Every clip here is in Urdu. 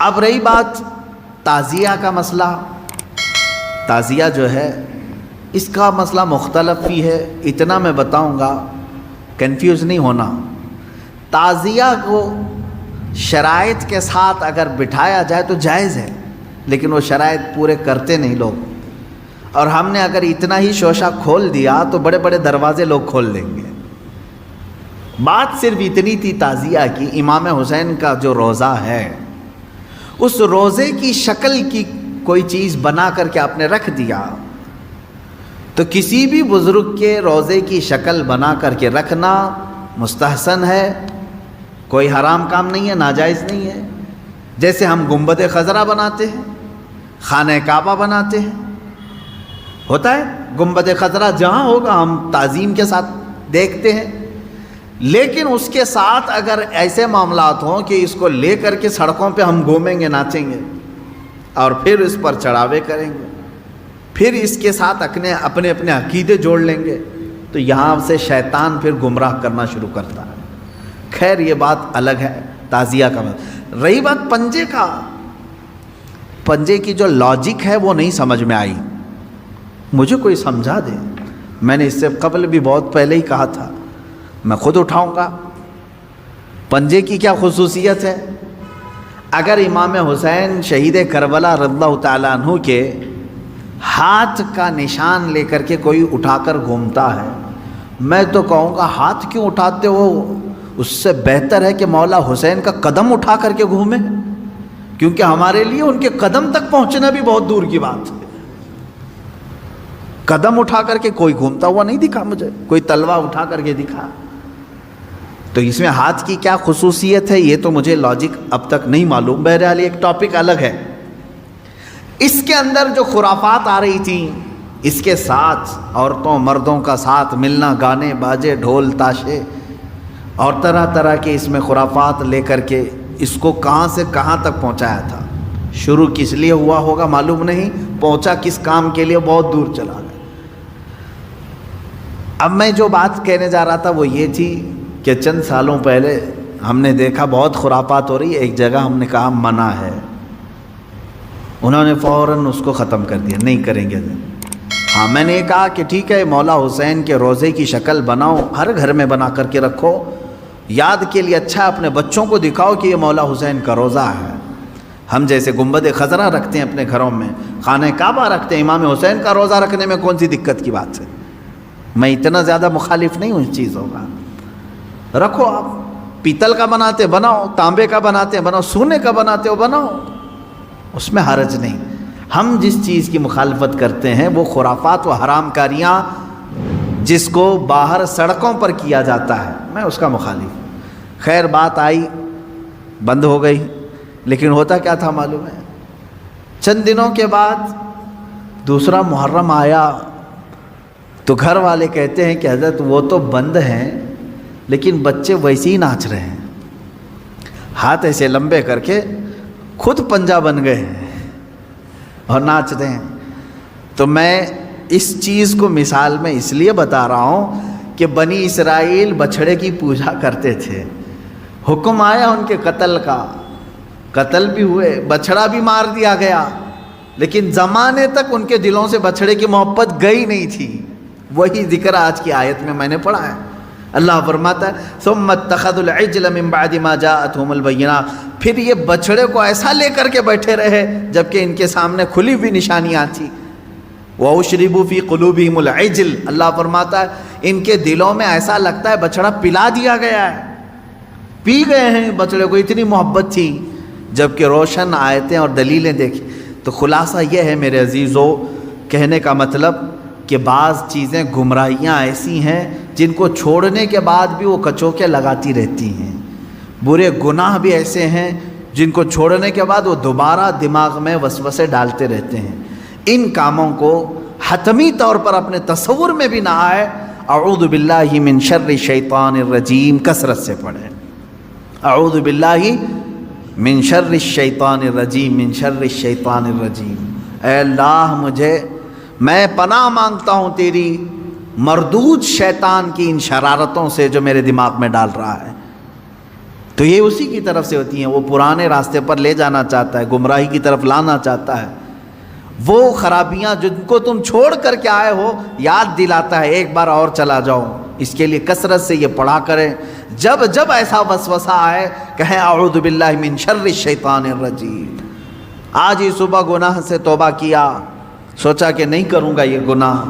اب رہی بات تعزیہ کا مسئلہ، تعزیہ جو ہے اس کا مسئلہ مختلف ہی ہے، اتنا میں بتاؤں گا، کنفیوز نہیں ہونا۔ تعزیہ کو شرائط کے ساتھ اگر بٹھایا جائے تو جائز ہے، لیکن وہ شرائط پورے کرتے نہیں لوگ، اور ہم نے اگر اتنا ہی شوشہ کھول دیا تو بڑے بڑے دروازے لوگ کھول دیں گے۔ بات صرف اتنی تھی تعزیہ کی، امام حسین کا جو روضہ ہے اس روضے کی شکل کی کوئی چیز بنا کر کے آپ نے رکھ دیا، تو کسی بھی بزرگ کے روضے کی شکل بنا کر کے رکھنا مستحسن ہے، کوئی حرام کام نہیں ہے، ناجائز نہیں ہے۔ جیسے ہم گنبد خضرا بناتے ہیں، خانہ کعبہ بناتے ہیں، ہوتا ہے گنبد خضرا جہاں ہوگا ہم تعظیم کے ساتھ دیکھتے ہیں، لیکن اس کے ساتھ اگر ایسے معاملات ہوں کہ اس کو لے کر کے سڑکوں پہ ہم گھومیں گے، ناچیں گے، اور پھر اس پر چڑھاوے کریں گے، پھر اس کے ساتھ اپنے عقیدے جوڑ لیں گے، تو یہاں سے شیطان پھر گمراہ کرنا شروع کرتا ہے۔ خیر یہ بات الگ ہے تعزیہ کا۔ رہی بات پنجے کا، پنجے کی جو لاجک ہے وہ نہیں سمجھ میں آئی، مجھے کوئی سمجھا دے۔ میں نے اس سے قبل بھی بہت پہلے ہی کہا تھا، میں خود اٹھاؤں گا۔ پنجے کی کیا خصوصیت ہے؟ اگر امام حسین شہید کربلا رضی اللہ تعالیٰ عنہ کے ہاتھ کا نشان لے کر کے کوئی اٹھا کر گھومتا ہے، میں تو کہوں گا ہاتھ کیوں اٹھاتے ہو؟ اس سے بہتر ہے کہ مولا حسین کا قدم اٹھا کر کے گھومیں، کیونکہ ہمارے لیے ان کے قدم تک پہنچنا بھی بہت دور کی بات ہے۔ قدم اٹھا کر کے کوئی گھومتا ہوا نہیں دکھا مجھے، کوئی تلوار اٹھا کر کے دکھا۔ تو اس میں ہاتھ کی کیا خصوصیت ہے یہ تو مجھے لاجک اب تک نہیں معلوم، بہرحال ایک ٹاپک الگ ہے۔ اس کے اندر جو خرافات آ رہی تھیں، اس کے ساتھ عورتوں مردوں کا ساتھ ملنا، گانے باجے ڈھول تاشے اور طرح طرح کے اس میں خرافات لے کر کے اس کو کہاں سے کہاں تک پہنچایا تھا۔ شروع کس لیے ہوا ہوگا معلوم نہیں، پہنچا کس کام کے لیے بہت دور چلا گیا۔ اب میں جو بات کہنے جا رہا تھا وہ یہ تھی کہ چند سالوں پہلے ہم نے دیکھا بہت خرافات ہو رہی ہے، ایک جگہ ہم نے کہا منع ہے، انہوں نے فوراً اس کو ختم کر دیا، نہیں کریں گے۔ ہاں میں نے کہا کہ ٹھیک ہے مولا حسین کے روضے کی شکل بناؤ، ہر گھر میں بنا کر کے رکھو، یاد کے لیے اچھا اپنے بچوں کو دکھاؤ کہ یہ مولا حسین کا روضہ ہے۔ ہم جیسے گنبد خضرا رکھتے ہیں اپنے گھروں میں، خانہ کعبہ رکھتے ہیں، امام حسین کا روضہ رکھنے میں کون سی دقت کی بات ہے؟ میں اتنا زیادہ مخالف نہیں ہوں اس چیزوں کا، رکھو آپ، پیتل کا بناتے بناؤ، تانبے کا بناتے بناؤ، سونے کا بناتے ہو بناؤ، اس میں حرج نہیں۔ ہم جس چیز کی مخالفت کرتے ہیں وہ خرافات و حرام کاریاں جس کو باہر سڑکوں پر کیا جاتا ہے، میں اس کا مخالف ہوں۔ خیر بات آئی بند ہو گئی، لیکن ہوتا کیا تھا معلوم ہے؟ چند دنوں کے بعد دوسرا محرم آیا تو گھر والے کہتے ہیں کہ حضرت وہ تو بند ہیں لیکن بچے ویسے ہی ناچ رہے ہیں، ہاتھ ایسے لمبے کر کے خود پنجہ بن گئے ہیں اور ناچ رہے ہیں۔ تو میں اس چیز کو مثال میں اس لیے بتا رہا ہوں کہ بنی اسرائیل بچھڑے کی پوجا کرتے تھے، حکم آیا ان کے قتل کا، قتل بھی ہوئے، بچھڑا بھی مار دیا گیا، لیکن زمانے تک ان کے دلوں سے بچھڑے کی محبت گئی نہیں تھی۔ وہی ذکر آج کی آیت میں میں نے پڑھا ہے، اللہ فرماتا ہے ثم اتخذوا العجل من بعد ما جاءتهم البینات، پھر یہ بچھڑے کو ایسا لے کر کے بیٹھے رہے جبکہ ان کے سامنے کھلی ہوئی نشانیاں تھیں۔ وَأُشْرِبُوا فِي قُلُوبِهِمُ الْعِجْلَ، اللہ فرماتا ہے ان کے دلوں میں ایسا لگتا ہے بچڑا پلا دیا گیا ہے، پی گئے ہیں بچڑے کو، اتنی محبت تھی، جبکہ روشن آیتیں اور دلیلیں دیکھی۔ تو خلاصہ یہ ہے میرے عزیزو، کہنے کا مطلب کہ بعض چیزیں گمراہیاں ایسی ہیں جن کو چھوڑنے کے بعد بھی وہ کچوکے لگاتی رہتی ہیں، برے گناہ بھی ایسے ہیں جن کو چھوڑنے کے بعد وہ دوبارہ دماغ میں وسوسے ڈالتے رہتے ہیں۔ ان کاموں کو حتمی طور پر اپنے تصور میں بھی نہ آئے۔ اعوذ باللہ من شر الشیطان الرجیم کثرت سے پڑھیں، اعوذ باللہ من شر الشیطان الرجیم، من شر الشیطان الرجیم۔ اے اللہ میں پناہ مانگتا ہوں تیری مردود شیطان کی ان شرارتوں سے جو میرے دماغ میں ڈال رہا ہے۔ تو یہ اسی کی طرف سے ہوتی ہیں، وہ پرانے راستے پر لے جانا چاہتا ہے، گمراہی کی طرف لانا چاہتا ہے، وہ خرابیاں جن کو تم چھوڑ کر کے آئے ہو یاد دلاتا ہے ایک بار اور چلا جاؤ۔ اس کے لیے کثرت سے یہ پڑھا کریں، جب جب ایسا وسوسہ آئے کہیں اعوذ باللہ من شر الشیطان الرجیم۔ آج ہی صبح گناہ سے توبہ کیا، سوچا کہ نہیں کروں گا یہ گناہ،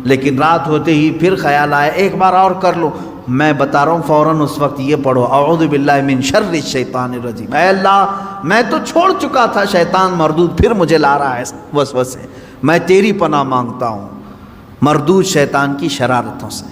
لیکن رات ہوتے ہی پھر خیال آیا ایک بار اور کر لوں، میں بتا رہا ہوں فوراً اس وقت یہ پڑھو اعوذ باللہ من شر الشیطان الرجیم۔ اے اللہ میں تو چھوڑ چکا تھا شیطان مردود، پھر مجھے لا رہا ہے وسوسے، میں تیری پناہ مانگتا ہوں مردود شیطان کی شرارتوں سے۔